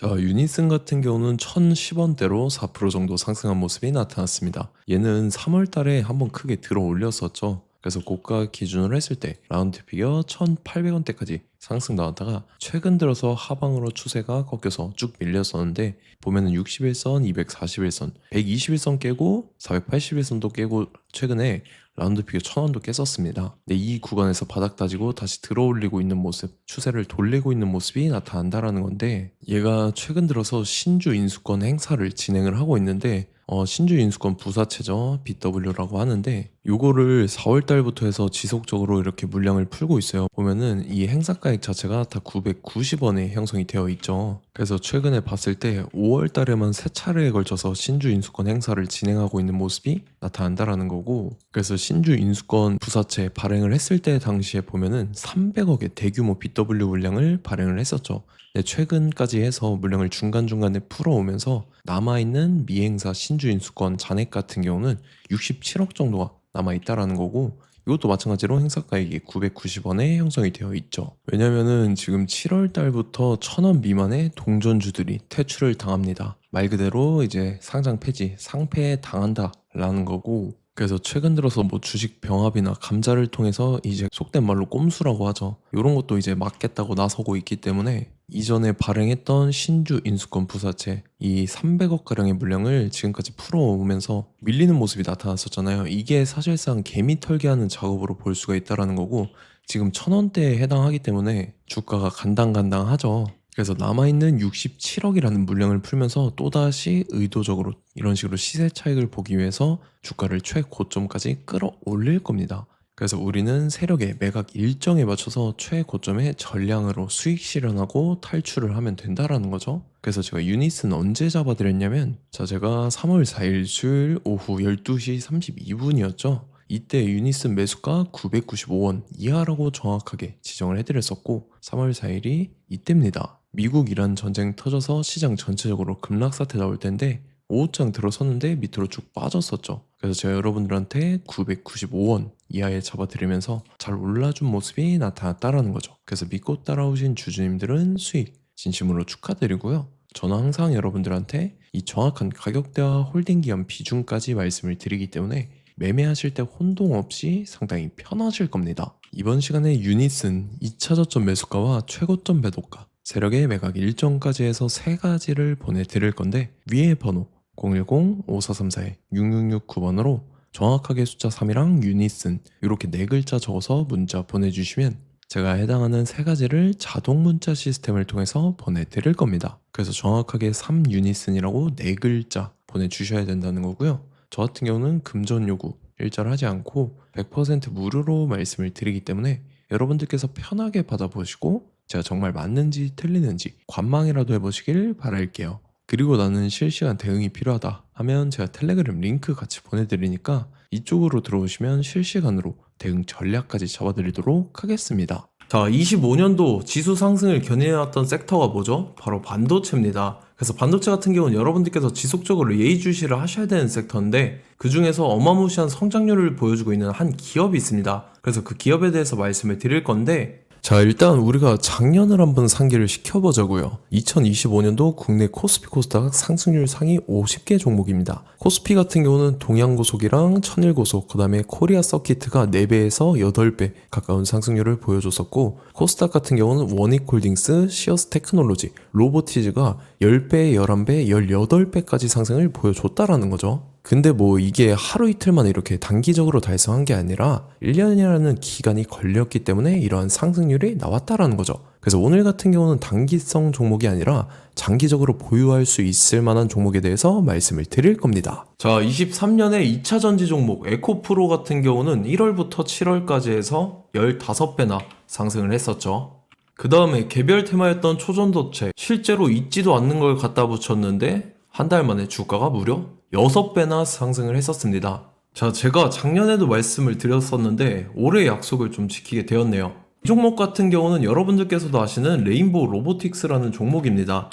자, 유니슨 같은 경우는 1010원대로 4% 정도 상승한 모습이 나타났습니다. 얘는 3월 달에 한번 크게 들어 올렸었죠. 그래서 고가 기준으로 했을 때 라운드 피겨 1,800원대까지 상승 나왔다가 최근 들어서 하방으로 추세가 꺾여서 쭉 밀렸었는데 보면은 61선, 241선, 121선 깨고 481선도 깨고 최근에 라운드 피겨 1,000원도 깼었습니다. 근데 이 구간에서 바닥 다지고 다시 들어 올리고 있는 모습, 추세를 돌리고 있는 모습이 나타난다라는 건데 얘가 최근 들어서 신주 인수권 행사를 진행을 하고 있는데 신주 인수권 부사채죠. BW라고 하는데 요거를 4월 달부터 해서 지속적으로 이렇게 물량을 풀고 있어요. 보면은 이 행사가액 자체가 다 990원에 형성이 되어 있죠. 그래서 최근에 봤을 때 5월 달에만 3차례에 걸쳐서 신주 인수권 행사를 진행하고 있는 모습이 나타난다라는 거고, 그래서 신주 인수권 부사채 발행을 했을 때 당시에 보면은 300억의 대규모 BW 물량을 발행을 했었죠. 최근까지 해서 물량을 중간중간에 풀어오면서 남아있는 미행사 신주인수권 잔액 같은 경우는 67억 정도가 남아있다라는 거고, 이것도 마찬가지로 행사가액이 990원에 형성이 되어 있죠. 왜냐면은 지금 7월 달부터 1,000원 미만의 동전주들이 퇴출을 당합니다. 말 그대로 이제 상장 폐지, 상폐에 당한다라는 거고, 그래서 최근 들어서 뭐 주식 병합이나 감자를 통해서 이제 속된 말로 꼼수라고 하죠. 이런 것도 이제 막겠다고 나서고 있기 때문에 이전에 발행했던 신주 인수권 부사채 이 300억 가량의 물량을 지금까지 풀어오면서 밀리는 모습이 나타났었잖아요. 이게 사실상 개미 털기하는 작업으로 볼 수가 있다라는 거고, 지금 1,000원대에 해당하기 때문에 주가가 간당간당하죠. 그래서 남아있는 67억이라는 물량을 풀면서 또다시 의도적으로 이런 식으로 시세 차익을 보기 위해서 주가를 최고점까지 끌어올릴 겁니다. 그래서 우리는 세력의 매각 일정에 맞춰서 최고점에 전량으로 수익 실현하고 탈출을 하면 된다라는 거죠. 그래서 제가 유닛은 언제 잡아드렸냐면, 자, 제가 3월 4일 수요일 오후 12시 32분이었죠. 이때 유니슨 매수가 995원 이하라고 정확하게 지정을 해드렸었고, 3월 4일이 이때입니다. 미국 이란 전쟁 터져서 시장 전체적으로 급락사태 나올 텐데 오후장 들어섰는데 밑으로 쭉 빠졌었죠. 그래서 제가 여러분들한테 995원 이하에 잡아드리면서 잘 올라준 모습이 나타났다라는 거죠. 그래서 믿고 따라오신 주주님들은 수익 진심으로 축하드리고요. 저는 항상 여러분들한테 이 정확한 가격대와 홀딩 기간 비중까지 말씀을 드리기 때문에 매매하실 때 혼동 없이 상당히 편하실 겁니다. 이번 시간에 유닛은 2차 저점 매수가와 최고점 매도가, 세력의 매각 일정까지 해서 3가지를 보내드릴 건데, 위에 번호 010-5434-6669번으로 정확하게 숫자 3이랑 유닛은 이렇게 4글자 적어서 문자 보내주시면 제가 해당하는 3가지를 자동 문자 시스템을 통해서 보내드릴 겁니다. 그래서 정확하게 3유닛은이라고 4글자 보내주셔야 된다는 거고요. 저 같은 경우는 금전 요구 일절 하지 않고 100% 무료로 말씀을 드리기 때문에 여러분들께서 편하게 받아보시고 제가 정말 맞는지 틀리는지 관망이라도 해보시길 바랄게요. 그리고 나는 실시간 대응이 필요하다 하면 제가 텔레그램 링크 같이 보내드리니까 이쪽으로 들어오시면 실시간으로 대응 전략까지 잡아드리도록 하겠습니다. 자, 25년도 지수 상승을 견인해왔던 섹터가 뭐죠? 바로 반도체입니다. 그래서 반도체 같은 경우는 여러분들께서 지속적으로 예의주시를 하셔야 되는 섹터인데, 그 중에서 어마무시한 성장률을 보여주고 있는 한 기업이 있습니다. 그래서 그 기업에 대해서 말씀을 드릴 건데, 자, 일단 우리가 작년을 한번 상기를 시켜보자고요. 2025년도 국내 코스피 코스닥 상승률 상위 50개 종목입니다. 코스피 같은 경우는 동양고속이랑 천일고속, 그 다음에 코리아 서키트가 4배에서 8배 가까운 상승률을 보여줬었고, 코스닥 같은 경우는 원익홀딩스, 시어스 테크놀로지, 로보티즈가 10배, 11배, 18배까지 상승을 보여줬다라는 거죠. 근데 뭐 이게 하루 이틀만 이렇게 단기적으로 달성한 게 아니라 1년이라는 기간이 걸렸기 때문에 이러한 상승률이 나왔다라는 거죠. 그래서 오늘 같은 경우는 단기성 종목이 아니라 장기적으로 보유할 수 있을 만한 종목에 대해서 말씀을 드릴 겁니다. 자, 23년에 2차 전지 종목 에코프로 같은 경우는 1월부터 7월까지 해서 15배나 상승을 했었죠. 그 다음에 개별 테마였던 초전도체, 실제로 있지도 않는 걸 갖다 붙였는데 한 달 만에 주가가 무려 6배나 상승을 했었습니다. 자, 제가 작년에도 말씀을 드렸었는데 올해 약속을 좀 지키게 되었네요. 이 종목 같은 경우는 여러분들께서도 아시는 레인보우 로보틱스라는 종목입니다.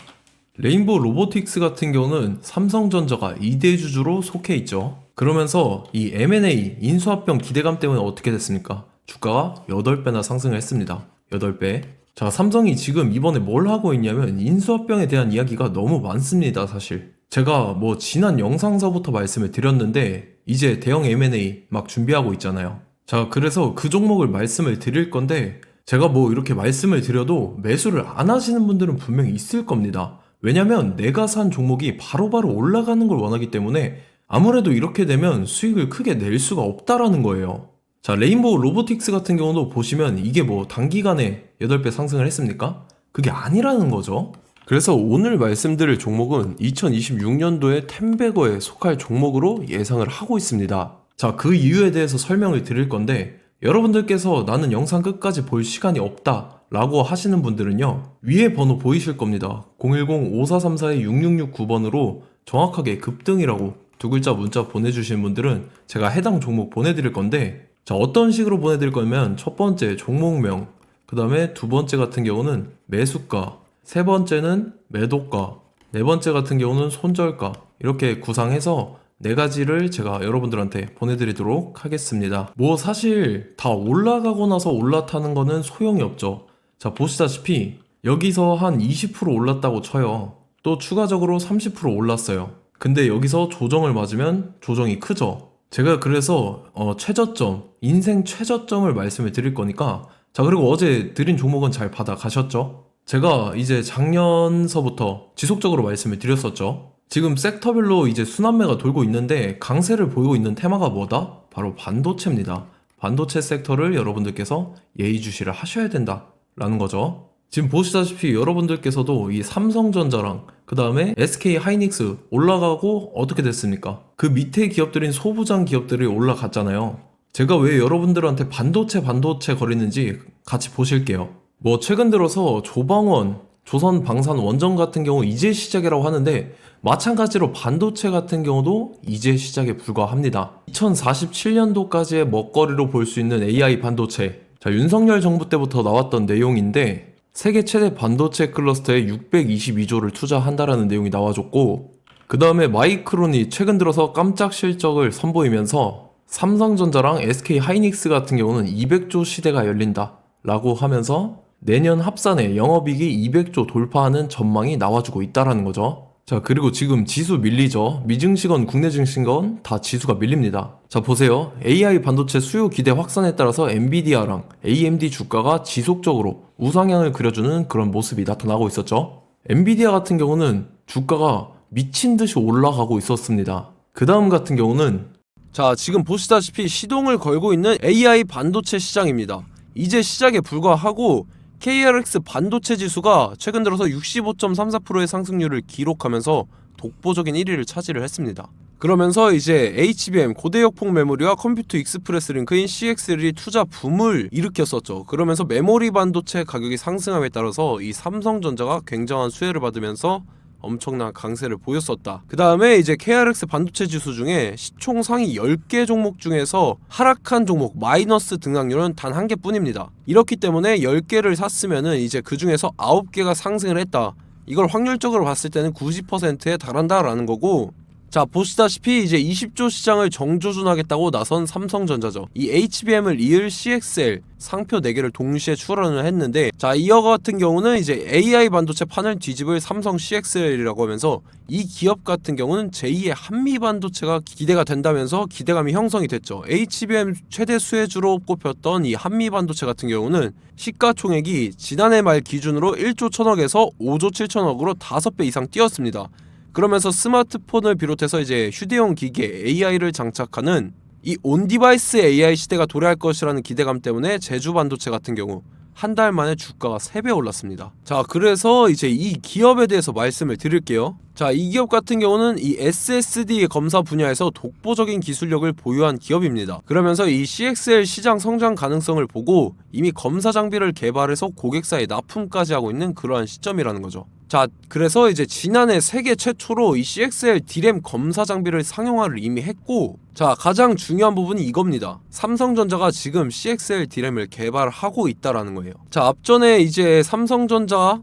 레인보우 로보틱스 같은 경우는 삼성전자가 2대 주주로 속해 있죠. 그러면서 이 M&A 인수합병 기대감 때문에 어떻게 됐습니까? 주가가 8배나 상승을 했습니다. 8배. 자, 삼성이 지금 이번에 뭘 하고 있냐면 인수합병에 대한 이야기가 너무 많습니다, 사실. 제가 뭐 지난 영상서부터 말씀을 드렸는데 이제 대형 M&A 막 준비하고 있잖아요. 자, 그래서 그 종목을 말씀을 드릴 건데 제가 뭐 이렇게 말씀을 드려도 매수를 안 하시는 분들은 분명히 있을 겁니다. 왜냐면 내가 산 종목이 바로바로 올라가는 걸 원하기 때문에 아무래도 이렇게 되면 수익을 크게 낼 수가 없다라는 거예요. 자, 레인보우 로보틱스 같은 경우도 보시면 이게 뭐 단기간에 8배 상승을 했습니까? 그게 아니라는 거죠. 그래서 오늘 말씀드릴 종목은 2026년도에 텐베거에 속할 종목으로 예상을 하고 있습니다. 자, 그 이유에 대해서 설명을 드릴 건데 여러분들께서 나는 영상 끝까지 볼 시간이 없다 라고 하시는 분들은요, 위에 번호 보이실 겁니다. 010-5434-6669번으로 정확하게 급등이라고 두 글자 문자 보내주신 분들은 제가 해당 종목 보내드릴 건데, 자, 어떤 식으로 보내드릴 거냐면 첫 번째 종목명, 그 다음에 두 번째 같은 경우는 매수가, 세 번째는 매도가, 네 번째 같은 경우는 손절가, 이렇게 구상해서 네 가지를 제가 여러분들한테 보내드리도록 하겠습니다. 뭐 사실 다 올라가고 나서 올라타는 거는 소용이 없죠. 자, 보시다시피 여기서 한 20% 올랐다고 쳐요. 또 추가적으로 30% 올랐어요. 근데 여기서 조정을 맞으면 조정이 크죠. 제가 그래서 최저점, 인생 최저점을 말씀을 드릴 거니까, 자, 그리고 어제 드린 종목은 잘 받아가셨죠? 제가 이제 작년서부터 지속적으로 말씀을 드렸었죠. 지금 섹터별로 이제 순환매가 돌고 있는데 강세를 보이고 있는 테마가 뭐다? 바로 반도체입니다. 반도체 섹터를 여러분들께서 예의주시를 하셔야 된다라는 거죠. 지금 보시다시피 여러분들께서도 이 삼성전자랑 그 다음에 SK 하이닉스 올라가고 어떻게 됐습니까? 그 밑에 기업들인 소부장 기업들이 올라갔잖아요. 제가 왜 여러분들한테 반도체 거리는지 같이 보실게요. 뭐 최근 들어서 조방원, 조선방산원전 같은 경우 이제 시작이라고 하는데 마찬가지로 반도체 같은 경우도 이제 시작에 불과합니다. 2047년도까지의 먹거리로 볼 수 있는 AI 반도체. 자, 윤석열 정부 때부터 나왔던 내용인데 세계 최대 반도체 클러스터에 622조를 투자한다라는 내용이 나와줬고, 그 다음에 마이크론이 최근 들어서 깜짝 실적을 선보이면서 삼성전자랑 SK 하이닉스 같은 경우는 200조 시대가 열린다 라고 하면서 내년 합산에 영업이익이 200조 돌파하는 전망이 나와주고 있다라는 거죠. 자, 그리고 지금 지수 밀리죠. 미증시건 국내 증시건 다 지수가 밀립니다. 자, 보세요. AI 반도체 수요 기대 확산에 따라서 엔비디아랑 AMD 주가가 지속적으로 우상향을 그려주는 그런 모습이 나타나고 있었죠. 엔비디아 같은 경우는 주가가 미친 듯이 올라가고 있었습니다. 그 다음 같은 경우는, 자, 지금 보시다시피 시동을 걸고 있는 AI 반도체 시장입니다. 이제 시작에 불과하고 KRX 반도체 지수가 최근 들어서 65.34%의 상승률을 기록하면서 독보적인 1위를 차지를 했습니다. 그러면서 이제 HBM 고대역폭 메모리와 컴퓨터 익스프레스 링크인 CXL이 투자 붐을 일으켰었죠. 그러면서 메모리 반도체 가격이 상승함에 따라서 이 삼성전자가 굉장한 수혜를 받으면서 엄청난 강세를 보였었다. 그 다음에 이제 KRX 반도체 지수 중에 시총 상위 10개 종목 중에서 하락한 종목 마이너스 등락률은 단 1개뿐입니다. 이렇기 때문에 10개를 샀으면은 이제 그 중에서 9개가 상승을 했다. 이걸 확률적으로 봤을 때는 90%에 달한다라는 거고, 자, 보시다시피 이제 20조 시장을 정조준하겠다고 나선 삼성전자죠. 이 HBM을 이을 CXL 상표 4개를 동시에 출원을 했는데, 자, 이어 같은 경우는 이제 AI 반도체 판을 뒤집을 삼성 CXL이라고 하면서 이 기업 같은 경우는 제2의 한미 반도체가 기대가 된다면서 기대감이 형성이 됐죠. HBM 최대 수혜주로 꼽혔던 이 한미 반도체 같은 경우는 시가총액이 지난해 말 기준으로 1조 1000억에서 5조 7천억으로 5배 이상 뛰었습니다. 그러면서 스마트폰을 비롯해서 이제 휴대용 기기에 AI를 장착하는 이 온디바이스 AI 시대가 도래할 것이라는 기대감 때문에 제주 반도체 같은 경우 한 달 만에 주가가 3배 올랐습니다. 자, 그래서 이제 이 기업에 대해서 말씀을 드릴게요. 자, 이 기업 같은 경우는 이 SSD 검사 분야에서 독보적인 기술력을 보유한 기업입니다. 그러면서 이 CXL 시장 성장 가능성을 보고 이미 검사 장비를 개발해서 고객사에 납품까지 하고 있는 그러한 시점이라는 거죠. 자, 그래서 이제 지난해 세계 최초로 이 CXL D램 검사 장비를 상용화를 이미 했고, 자, 가장 중요한 부분이 이겁니다. 삼성전자가 지금 CXL D램을 개발하고 있다라는 거예요. 자, 앞전에 이제 삼성전자가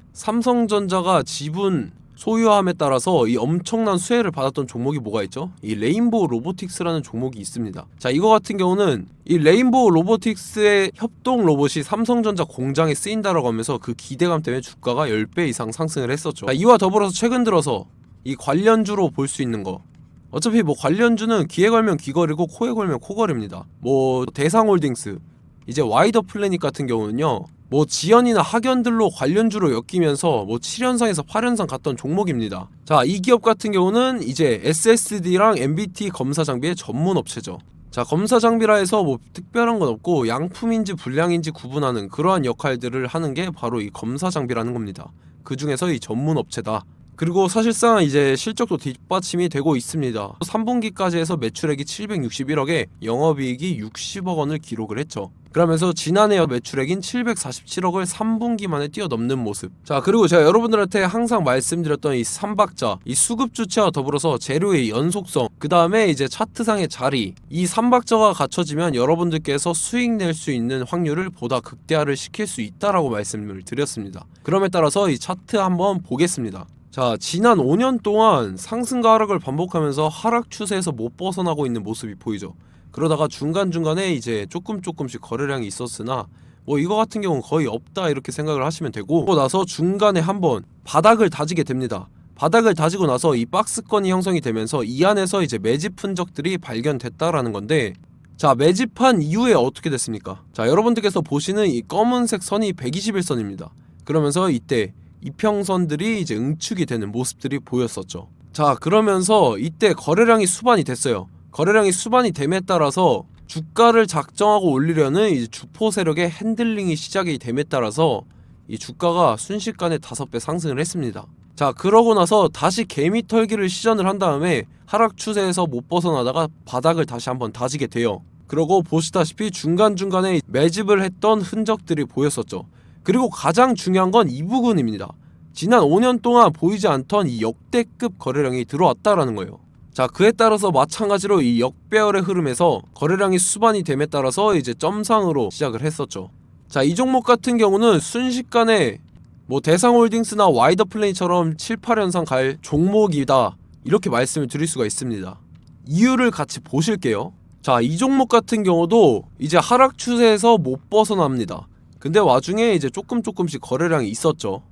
지분 소유함에 따라서 이 엄청난 수혜를 받았던 종목이 뭐가 있죠? 이 레인보우 로보틱스라는 종목이 있습니다. 자, 이거 같은 경우는 이 레인보우 로보틱스의 협동 로봇이 삼성전자 공장에 쓰인다라고 하면서 그 기대감 때문에 주가가 10배 이상 상승을 했었죠. 자, 이와 더불어서 최근 들어서 이 관련주로 볼 수 있는 거, 어차피 뭐 관련주는 귀에 걸면 귀걸이고 코에 걸면 코걸입니다. 뭐 대상홀딩스, 이제 와이더 플래닛 같은 경우는요, 뭐 지연이나 학연들로 관련주로 엮이면서 뭐 7연상에서 8연상 갔던 종목입니다. 자, 이 기업 같은 경우는 이제 SSD랑 MBT 검사 장비의 전문 업체죠. 자, 검사 장비라 해서 뭐 특별한 건 없고 양품인지 불량인지 구분하는 그러한 역할들을 하는 게 바로 이 검사 장비라는 겁니다. 그 중에서 이 전문 업체다. 그리고 사실상 이제 실적도 뒷받침이 되고 있습니다. 3분기까지 해서 매출액이 761억에 영업이익이 60억 원을 기록을 했죠. 그러면서 지난해 매출액인 747억을 3분기 만에 뛰어넘는 모습. 자, 그리고 제가 여러분들한테 항상 말씀드렸던 이 3박자, 이 수급 주체와 더불어서 재료의 연속성, 그 다음에 이제 차트상의 자리, 이 3박자가 갖춰지면 여러분들께서 수익 낼 수 있는 확률을 보다 극대화를 시킬 수 있다라고 말씀을 드렸습니다. 그럼에 따라서 이 차트 한번 보겠습니다. 자, 지난 5년 동안 상승과 하락을 반복하면서 하락 추세에서 못 벗어나고 있는 모습이 보이죠. 그러다가 중간중간에 이제 조금씩 거래량이 있었으나 뭐 이거 같은 경우는 거의 없다 이렇게 생각을 하시면 되고, 그러고 나서 중간에 한번 바닥을 다지게 됩니다. 바닥을 다지고 나서 이 박스권이 형성이 되면서 이 안에서 이제 매집 흔적들이 발견됐다라는 건데, 자, 매집한 이후에 어떻게 됐습니까? 자, 여러분들께서 보시는 이 검은색 선이 121선입니다. 그러면서 이때 이평선들이 이제 응축이 되는 모습들이 보였었죠. 자, 그러면서 이때 거래량이 수반이 됐어요. 거래량이 수반이 됨에 따라서 주가를 작정하고 올리려는 이제 주포 세력의 핸들링이 시작이 됨에 따라서 이 주가가 순식간에 5배 상승을 했습니다. 자, 그러고 나서 다시 개미 털기를 시전을 한 다음에 하락 추세에서 못 벗어나다가 바닥을 다시 한번 다지게 돼요. 그러고 보시다시피 중간중간에 매집을 했던 흔적들이 보였었죠. 그리고 가장 중요한 건 이 부분입니다. 지난 5년 동안 보이지 않던 이 역대급 거래량이 들어왔다라는 거예요. 자, 그에 따라서 마찬가지로 이 역배열의 흐름에서 거래량이 수반이 됨에 따라서 이제 점상으로 시작을 했었죠. 자, 이 종목 같은 경우는 순식간에 뭐 대상홀딩스나 와이더 플레이처럼 7, 8연상 갈 종목이다 이렇게 말씀을 드릴 수가 있습니다. 이유를 같이 보실게요. 자, 이 종목 같은 경우도 이제 하락 추세에서 못 벗어납니다. 근데 와중에 이제 조금씩 거래량이 있었죠.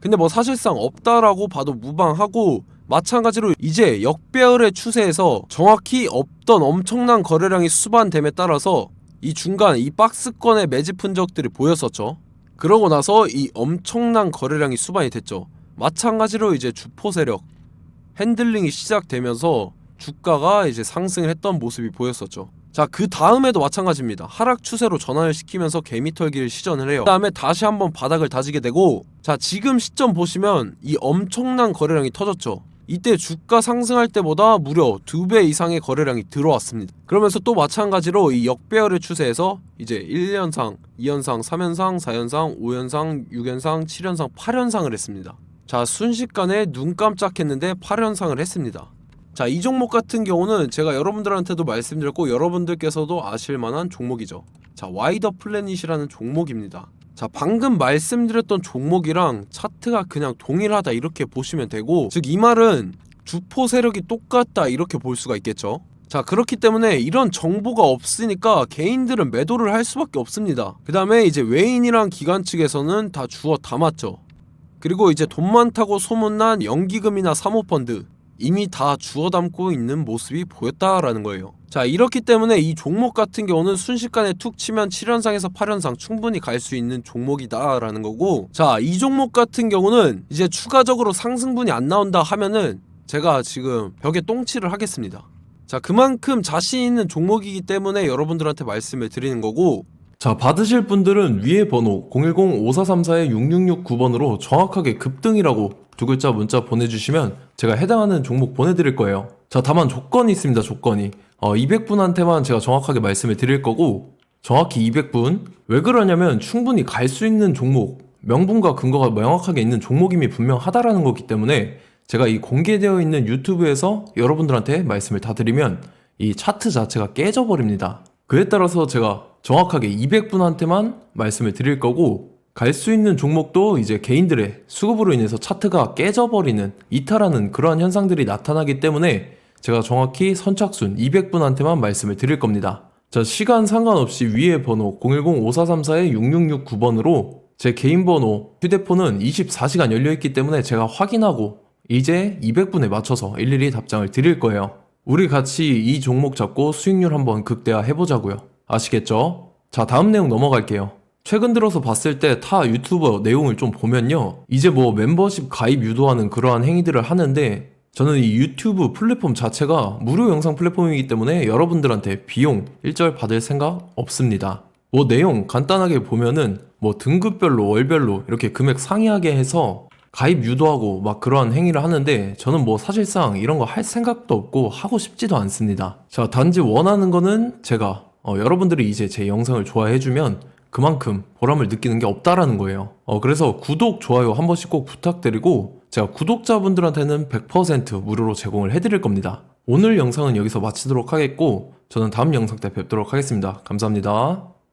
근데 뭐 사실상 없다라고 봐도 무방하고, 마찬가지로 이제 역배열의 추세에서 정확히 없던 엄청난 거래량이 수반됨에 따라서 이 중간 이 박스권의 매집 흔적들이 보였었죠. 그러고 나서 이 엄청난 거래량이 수반이 됐죠. 마찬가지로 이제 주포 세력 핸들링이 시작되면서 주가가 이제 상승을 했던 모습이 보였었죠. 자, 그 다음에도 마찬가지입니다. 하락 추세로 전환을 시키면서 개미털기를 시전을 해요. 그 다음에 다시 한번 바닥을 다지게 되고, 자, 지금 시점 보시면 이 엄청난 거래량이 터졌죠. 이때 주가 상승할 때보다 무려 2배 이상의 거래량이 들어왔습니다. 그러면서 또 마찬가지로 이 역배열의 추세에서 이제 1연상, 2연상, 3연상, 4연상, 5연상, 6연상, 7연상, 8연상을 했습니다. 자, 순식간에 눈 깜짝했는데 8연상을 했습니다. 자, 이 종목 같은 경우는 제가 여러분들한테도 말씀드렸고 여러분들께서도 아실만한 종목이죠. 자, 와이더 플래닛이라는 종목입니다. 자, 방금 말씀드렸던 종목이랑 차트가 그냥 동일하다 이렇게 보시면 되고, 즉 이 말은 주포 세력이 똑같다 이렇게 볼 수가 있겠죠. 자, 그렇기 때문에 이런 정보가 없으니까 개인들은 매도를 할 수밖에 없습니다. 그 다음에 이제 외인이랑 기관 측에서는 다 주워 담았죠. 그리고 이제 돈 많다고 소문난 연기금이나 사모펀드 이미 다 주워 담고 있는 모습이 보였다라는 거예요. 자, 이렇기 때문에 이 종목 같은 경우는 순식간에 툭 치면 7연상에서 8연상 충분히 갈 수 있는 종목이다 라는 거고, 자, 이 종목 같은 경우는 이제 추가적으로 상승분이 안 나온다 하면은 제가 지금 벽에 똥칠을 하겠습니다. 자, 그만큼 자신 있는 종목이기 때문에 여러분들한테 말씀을 드리는 거고, 자, 받으실 분들은 위에 번호 010-5434-6669번으로 정확하게 급등이라고 두 글자 문자 보내주시면 제가 해당하는 종목 보내드릴 거예요. 자, 다만 조건이 있습니다. 조건이 200분한테만 제가 정확하게 말씀을 드릴 거고, 정확히 200분. 왜 그러냐면 충분히 갈 수 있는 종목, 명분과 근거가 명확하게 있는 종목임이 분명하다라는 거기 때문에 제가 이 공개되어 있는 유튜브에서 여러분들한테 말씀을 다 드리면 이 차트 자체가 깨져버립니다. 그에 따라서 제가 정확하게 200분한테만 말씀을 드릴 거고, 갈 수 있는 종목도 이제 개인들의 수급으로 인해서 차트가 깨져버리는, 이탈하는 그러한 현상들이 나타나기 때문에 제가 정확히 선착순 200분한테만 말씀을 드릴 겁니다. 자, 시간 상관없이 위에 번호 010-5434-6669번으로 제 개인 번호, 휴대폰은 24시간 열려있기 때문에 제가 확인하고 이제 200분에 맞춰서 일일이 답장을 드릴 거예요. 우리 같이 이 종목 잡고 수익률 한번 극대화 해보자고요. 아시겠죠? 자, 다음 내용 넘어갈게요. 최근 들어서 봤을 때 타 유튜버 내용을 좀 보면요, 이제 뭐 멤버십 가입 유도하는 그러한 행위들을 하는데, 저는 이 유튜브 플랫폼 자체가 무료 영상 플랫폼이기 때문에 여러분들한테 비용 일절 받을 생각 없습니다. 뭐 내용 간단하게 보면은 뭐 등급별로 월별로 이렇게 금액 상이하게 해서 가입 유도하고 막 그러한 행위를 하는데, 저는 뭐 사실상 이런 거 할 생각도 없고 하고 싶지도 않습니다. 자, 단지 원하는 거는 제가 여러분들이 이제 제 영상을 좋아해주면 그만큼 보람을 느끼는 게 없다라는 거예요. 그래서 구독, 좋아요 한 번씩 꼭 부탁드리고, 제가 구독자분들한테는 100% 무료로 제공을 해드릴 겁니다. 오늘 영상은 여기서 마치도록 하겠고, 저는 다음 영상 때 뵙도록 하겠습니다. 감사합니다.